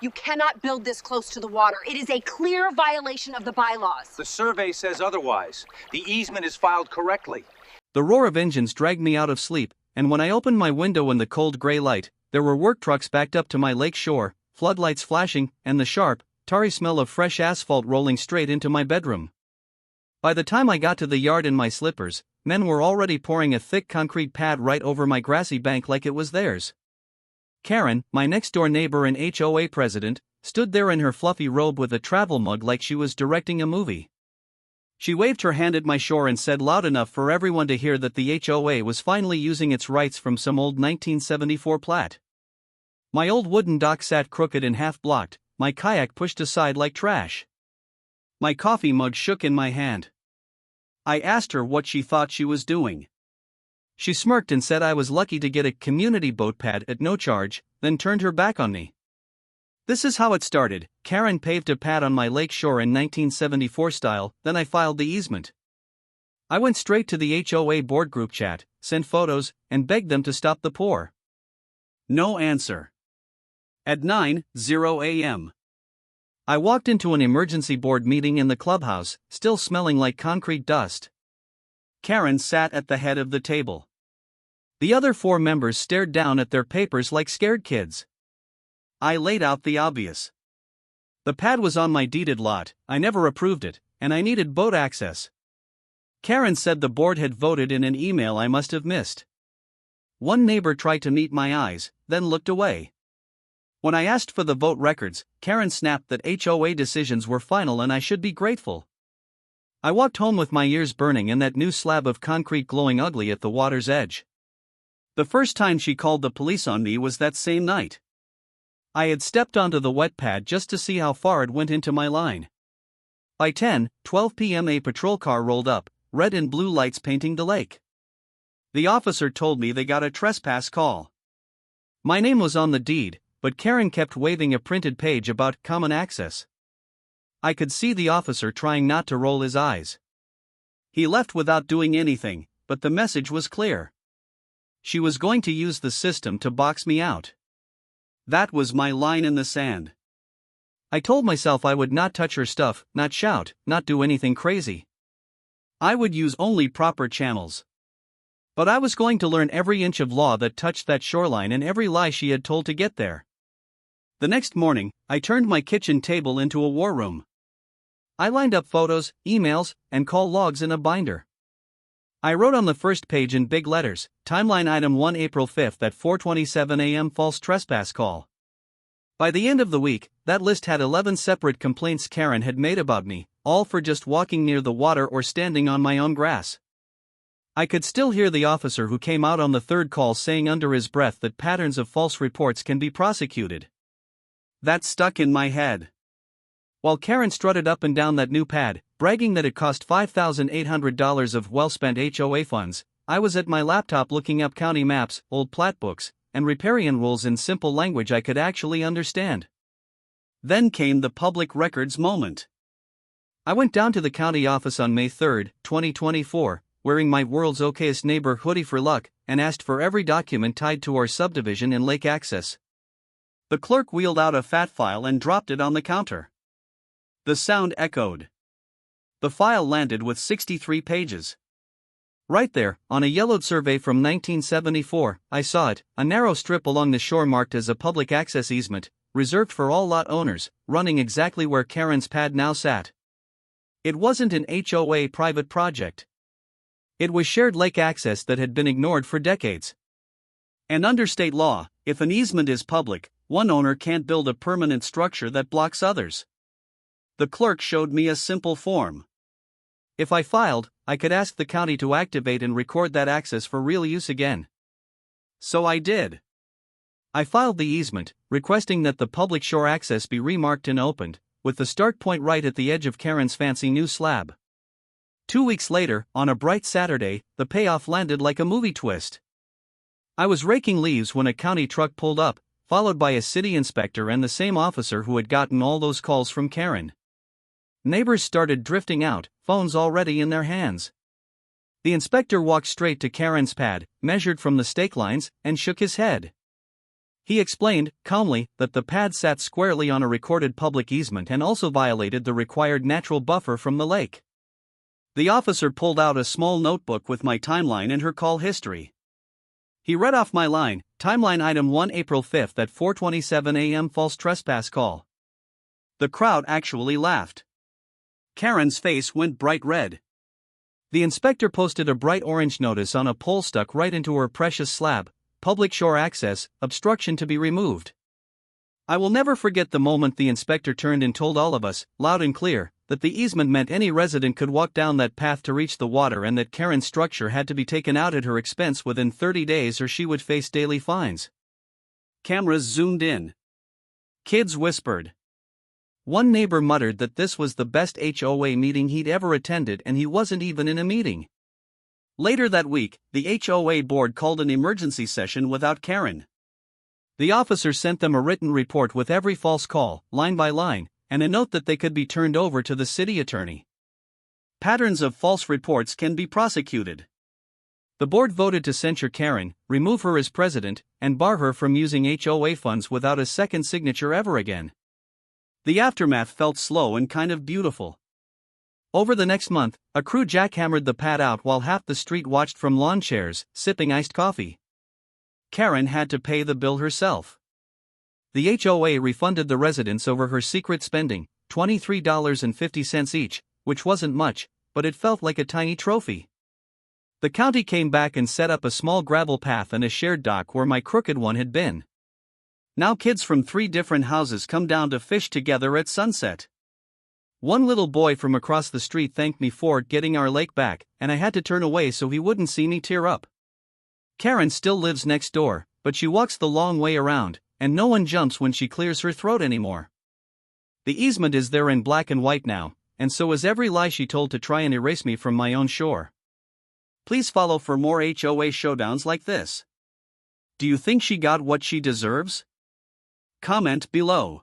You cannot build this close to the water. It is a clear violation of the bylaws. The survey says otherwise. The easement is filed correctly. The roar of engines dragged me out of sleep, and when I opened my window in the cold gray light, there were work trucks backed up to my lake shore, floodlights flashing, and the sharp, tarry smell of fresh asphalt rolling straight into my bedroom. By the time I got to the yard in my slippers, men were already pouring a thick concrete pad right over my grassy bank like it was theirs. Karen, my next-door neighbor and HOA president, stood there in her fluffy robe with a travel mug like she was directing a movie. She waved her hand at my shore and said loud enough for everyone to hear that the HOA was finally using its rights from some old 1974 plat. My old wooden dock sat crooked and half-blocked, my kayak pushed aside like trash. My coffee mug shook in my hand. I asked her what she thought she was doing. She smirked and said I was lucky to get a community boat pad at no charge, then turned her back on me. This is how it started. Karen paved a pad on my lake shore in 1974 style, then I filed the easement. I went straight to the HOA board group chat, sent photos, and begged them to stop the pour. No answer. At 9:00 a.m. I walked into an emergency board meeting in the clubhouse, still smelling like concrete dust. Karen sat at the head of the table. The other 4 members stared down at their papers like scared kids. I laid out the obvious. The pad was on my deeded lot, I never approved it, and I needed boat access. Karen said the board had voted in an email I must have missed. One neighbor tried to meet my eyes, then looked away. When I asked for the vote records, Karen snapped that HOA decisions were final and I should be grateful. I walked home with my ears burning and that new slab of concrete glowing ugly at the water's edge. The first time she called the police on me was that same night. I had stepped onto the wet pad just to see how far it went into my line. By 10:12 p.m. a patrol car rolled up, red and blue lights painting the lake. The officer told me they got a trespass call. My name was on the deed, but Karen kept waving a printed page about common access. I could see the officer trying not to roll his eyes. He left without doing anything, but the message was clear. She was going to use the system to box me out. That was my line in the sand. I told myself I would not touch her stuff, not shout, not do anything crazy. I would use only proper channels. But I was going to learn every inch of law that touched that shoreline and every lie she had told to get there. The next morning, I turned my kitchen table into a war room. I lined up photos, emails, and call logs in a binder. I wrote on the first page in big letters, Timeline Item 1 April 5th at 4:27 a.m. false trespass call. By the end of the week, that list had 11 separate complaints Karen had made about me, all for just walking near the water or standing on my own grass. I could still hear the officer who came out on the third call saying under his breath that patterns of false reports can be prosecuted. That stuck in my head. While Karen strutted up and down that new pad, bragging that it cost $5,800 of well-spent HOA funds, I was at my laptop looking up county maps, old plat books, and riparian rules in simple language I could actually understand. Then came the public records moment. I went down to the county office on May 3, 2024, wearing my world's okayest neighbor hoodie for luck, and asked for every document tied to our subdivision and lake access. The clerk wheeled out a fat file and dropped it on the counter. The sound echoed. The file landed with 63 pages. Right there, on a yellowed survey from 1974, I saw it, a narrow strip along the shore marked as a public access easement, reserved for all lot owners, running exactly where Karen's pad now sat. It wasn't an HOA private project. It was shared lake access that had been ignored for decades. And under state law, if an easement is public, one owner can't build a permanent structure that blocks others. The clerk showed me a simple form. If I filed, I could ask the county to activate and record that access for real use again. So I did. I filed the easement, requesting that the public shore access be remarked and opened, with the start point right at the edge of Karen's fancy new slab. 2 weeks later, on a bright Saturday, the payoff landed like a movie twist. I was raking leaves when a county truck pulled up, followed by a city inspector and the same officer who had gotten all those calls from Karen. Neighbors started drifting out, phones already in their hands. The inspector walked straight to Karen's pad, measured from the stake lines, and shook his head. He explained, calmly, that the pad sat squarely on a recorded public easement and also violated the required natural buffer from the lake. The officer pulled out a small notebook with my timeline and her call history. He read off my line, timeline item 1 April 5th at 4:27 a.m. false trespass call. The crowd actually laughed. Karen's face went bright red. The inspector posted a bright orange notice on a pole stuck right into her precious slab, public shore access, obstruction to be removed. I will never forget the moment the inspector turned and told all of us, loud and clear, that the easement meant any resident could walk down that path to reach the water and that Karen's structure had to be taken out at her expense within 30 days or she would face daily fines. Cameras zoomed in. Kids whispered. One neighbor muttered that this was the best HOA meeting he'd ever attended and he wasn't even in a meeting. Later that week, the HOA board called an emergency session without Karen. The officer sent them a written report with every false call, line by line, and a note that they could be turned over to the city attorney. Patterns of false reports can be prosecuted. The board voted to censure Karen, remove her as president, and bar her from using HOA funds without a second signature ever again. The aftermath felt slow and kind of beautiful. Over the next month, a crew jackhammered the pad out while half the street watched from lawn chairs, sipping iced coffee. Karen had to pay the bill herself. The HOA refunded the residents over her secret spending, $23.50 each, which wasn't much, but it felt like a tiny trophy. The county came back and set up a small gravel path and a shared dock where my crooked one had been. Now kids from 3 different houses come down to fish together at sunset. One little boy from across the street thanked me for getting our lake back, and I had to turn away so he wouldn't see me tear up. Karen still lives next door, but she walks the long way around, and no one jumps when she clears her throat anymore. The easement is there in black and white now, and so is every lie she told to try and erase me from my own shore. Please follow for more HOA showdowns like this. Do you think she got what she deserves? Comment below.